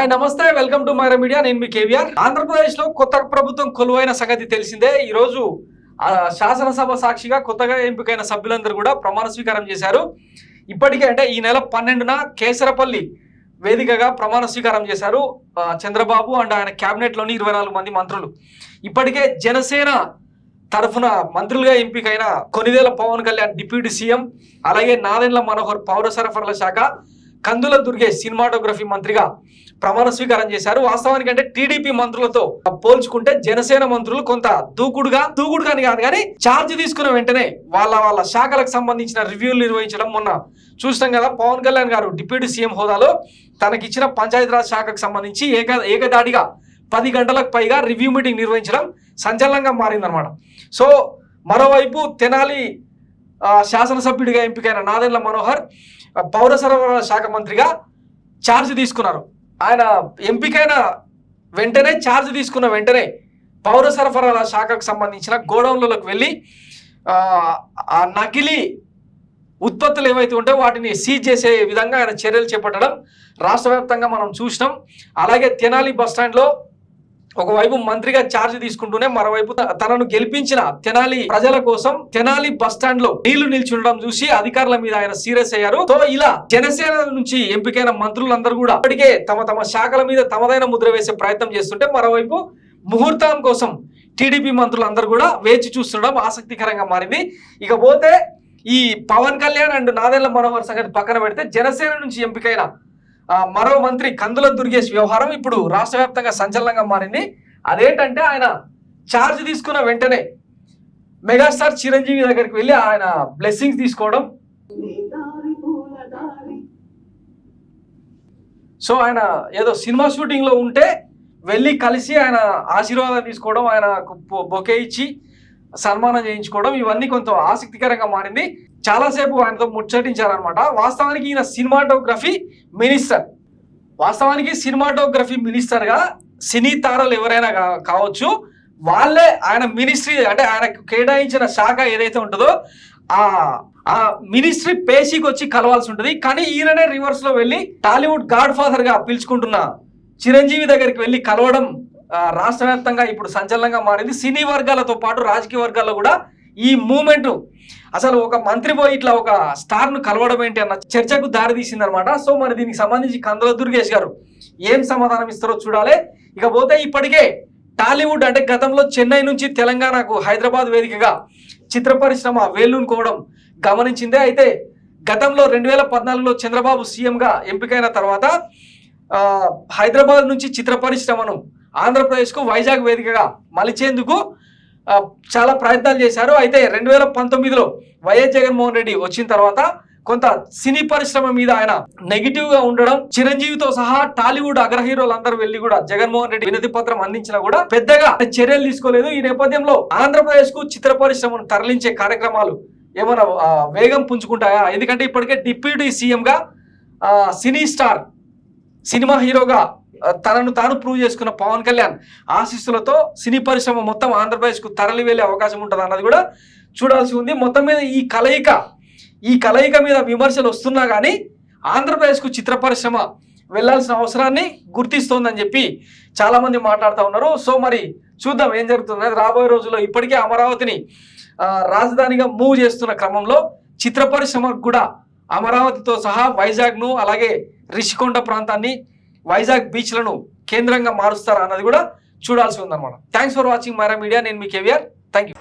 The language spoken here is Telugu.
హాయ్ నమస్తే, వెల్కమ్ టు మైరా మీడియా. నేను మీ కేవీఆర్. ఆంధ్రప్రదేశ్ లో కొత్త ప్రభుత్వం కొలువైన సంగతి తెలిసిందే. ఈ రోజు శాసనసభ సాక్షిగా కొత్తగా ఎంపికైన సభ్యులందరూ కూడా ప్రమాణ స్వీకారం చేశారు. ఇప్పటికే అంటే ఈ నెల 12న కేసరపల్లి వేదికగా ప్రమాణ స్వీకారం చేశారు చంద్రబాబు అండ్ ఆయన కేబినెట్ లోని 24 మంది మంత్రులు. ఇప్పటికే జనసేన తరఫున మంత్రులుగా ఎంపికైన కొనిదేల పవన్ కళ్యాణ్ డిప్యూటీ సీఎం, అలాగే నాదెండ్ల మనోహర్ పౌర సరఫరాల శాఖ, కందుల దుర్గేష్ సినిమాటోగ్రఫీ మంత్రిగా ప్రమాణ స్వీకారం చేశారు. వాస్తవానికి అంటే టీడీపీ మంత్రులతో పోల్చుకుంటే జనసేన మంత్రులు కొంత దూకుడుగాని కాదు కానీ ఛార్జ్ తీసుకున్న వెంటనే వాళ్ళ శాఖలకు సంబంధించిన రివ్యూలు నిర్వహించడం మొన్న చూసినాం కదా. పవన్ కళ్యాణ్ గారు డిప్యూటీ సీఎం హోదాలో తనకిచ్చిన పంచాయతీరాజ్ శాఖకు సంబంధించి ఏకదాడిగా 10 గంటలకు పైగా రివ్యూ మీటింగ్ నిర్వహించడం సంచలనంగా మారిందనమాట. సో మరోవైపు తెనాలి శాసనసభ్యుడిగా ఎంపికైన నాదెండ్ల మనోహర్ పౌర సరఫరాల శాఖ మంత్రిగా ఛార్జ్ తీసుకున్నారు. ఆయన ఎంపికైన వెంటనే ఛార్జ్ తీసుకున్న వెంటనే పౌర సరఫరాల శాఖకు సంబంధించిన గోడౌన్లకు వెళ్ళి ఆ నకిలీ ఉత్పత్తులు ఏవైతే ఉంటే వాటిని సీజ్ చేసే విధంగా ఆయన చర్యలు చేపట్టడం రాష్ట్ర వ్యాప్తంగా మనం చూసినాం. అలాగే తెనాలి బస్టాండ్లో ఒకవైపు మంత్రిగా ఛార్జ్ తీసుకుంటూనే మరోవైపు తనను గెలిపించిన తెనాలి ప్రజల కోసం తెనాలి బస్టాండ్ లో నీళ్లు నిల్చుండడం చూసి అధికారుల మీద ఆయన సీరియస్ అయ్యారు. సో ఇలా జనసేన నుంచి ఎంపికైన మంత్రులందరూ కూడా ఇప్పటికే తమ శాఖల మీద తమదైన ముద్ర వేసే ప్రయత్నం చేస్తుంటే మరోవైపు ముహూర్తం కోసం టీడీపీ మంత్రులందరూ కూడా వేచి చూస్తుండడం ఆసక్తికరంగా మారింది. ఇకపోతే ఈ పవన్ కళ్యాణ్ అండ్ నాదెండ్ల మనోహర్ సంగతి పక్కన పెడితే జనసేన నుంచి ఎంపికైన మరో మంత్రి కందుల దుర్గేష్ వ్యవహారం ఇప్పుడు రాష్ట్ర వ్యాప్తంగా సంచలనంగా మారింది. అదేంటంటే ఆయన ఛార్జ్ తీసుకున్న వెంటనే మెగాస్టార్ చిరంజీవి దగ్గరికి వెళ్ళి ఆయన బ్లెస్సింగ్స్ తీసుకోవడం. సో ఆయన ఏదో సినిమా షూటింగ్ లో ఉంటే వెళ్ళి కలిసి ఆయన ఆశీర్వాదం తీసుకోవడం, ఆయన బొకే ఇచ్చి సన్మానం చేయించుకోవడం, ఇవన్నీ కొంత ఆసక్తికరంగా మారింది. చాలాసేపు ఆయనతో ముచ్చటించారనమాట. వాస్తవానికి ఈయన సినిమాటోగ్రఫీ మినిస్టర్గా సినీ తారలు ఎవరైనా కావచ్చు, వాళ్ళే ఆయన మినిస్ట్రీ అంటే ఆయనకు కేటాయించిన శాఖ ఏదైతే ఉంటుందో ఆ మినిస్ట్రీ పేషీకి వచ్చి కలవాల్సి ఉంటుంది. కానీ ఈయననే రివర్స్ లో వెళ్ళి టాలీవుడ్ గాడ్ ఫాదర్ గా పిలుచుకుంటున్న చిరంజీవి దగ్గరికి వెళ్ళి కలవడం రాష్ట్ర వ్యాప్తంగా ఇప్పుడు సంచలనంగా మారింది. సినీ వర్గాలతో పాటు రాజకీయ వర్గాల్లో కూడా ఈ మూమెంట్ అసలు ఒక మంత్రి పోయి ఇట్లా ఒక స్టార్ ను కలవడం ఏంటి అన్న చర్చకు దారి తీసిందనమాట. సో మరి దీనికి సంబంధించి కందుల దుర్గేష్ గారు ఏం సమాధానం ఇస్తారో చూడాలి. ఇకపోతే ఇప్పటికే టాలీవుడ్ అంటే గతంలో చెన్నై నుంచి తెలంగాణకు హైదరాబాద్ వేదికగా చిత్ర పరిశ్రమ వేళ్ళూనుకోవడం గమనించిందే. అయితే గతంలో 2014లో చంద్రబాబు సీఎంగా ఎంపికైన తర్వాత హైదరాబాద్ నుంచి చిత్ర పరిశ్రమను ఆంధ్రప్రదేశ్కు వైజాగ్ వేదికగా మలిచేందుకు చాలా ప్రయత్నాలు చేశారు. అయితే 2019లో వైఎస్ జగన్మోహన్ రెడ్డి వచ్చిన తర్వాత కొంత సినీ పరిశ్రమ మీద ఆయన నెగిటివ్ గా ఉండడం, చిరంజీవితో సహా టాలీవుడ్ అగ్ర హీరోలందరూ వెళ్ళి కూడా జగన్మోహన్ రెడ్డి వినతి పత్రం అందించినా కూడా పెద్దగా చర్యలు తీసుకోలేదు. ఈ నేపథ్యంలో ఆంధ్రప్రదేశ్ కు చిత్ర పరిశ్రమను తరలించే కార్యక్రమాలు ఏమైనా వేగం పుంజుకుంటాయా? ఎందుకంటే ఇప్పటికే డిప్యూటీ సీఎం గా సినీ స్టార్ సినిమా హీరోగా తనను తాను ప్రూవ్ చేసుకున్న పవన్ కళ్యాణ్ ఆశీస్సులతో సినీ పరిశ్రమ మొత్తం ఆంధ్రప్రదేశ్కు తరలి వెళ్ళే అవకాశం ఉంటుంది అన్నది కూడా చూడాల్సి ఉంది. మొత్తం మీద ఈ కలయిక మీద విమర్శలు వస్తున్నా కానీ ఆంధ్రప్రదేశ్కు చిత్ర పరిశ్రమ వెళ్లాల్సిన అవసరాన్ని గుర్తిస్తోందని చెప్పి చాలా మంది మాట్లాడుతూ ఉన్నారు. సో మరి చూద్దాం ఏం జరుగుతుంది రాబోయే రోజుల్లో. ఇప్పటికే అమరావతిని రాజధానిగా మూవ్ చేస్తున్న క్రమంలో చిత్ర పరిశ్రమకు కూడా అమరావతితో సహా వైజాగ్ను అలాగే రిషికొండ ప్రాంతాన్ని వైజాగ్ బీచ్లను కేంద్రంగా మారుస్తారా అన్నది కూడా చూడాల్సి ఉందన్నమాట. Thanks for watching Myra media. నేను మీ కేవీఆర్. Thank you.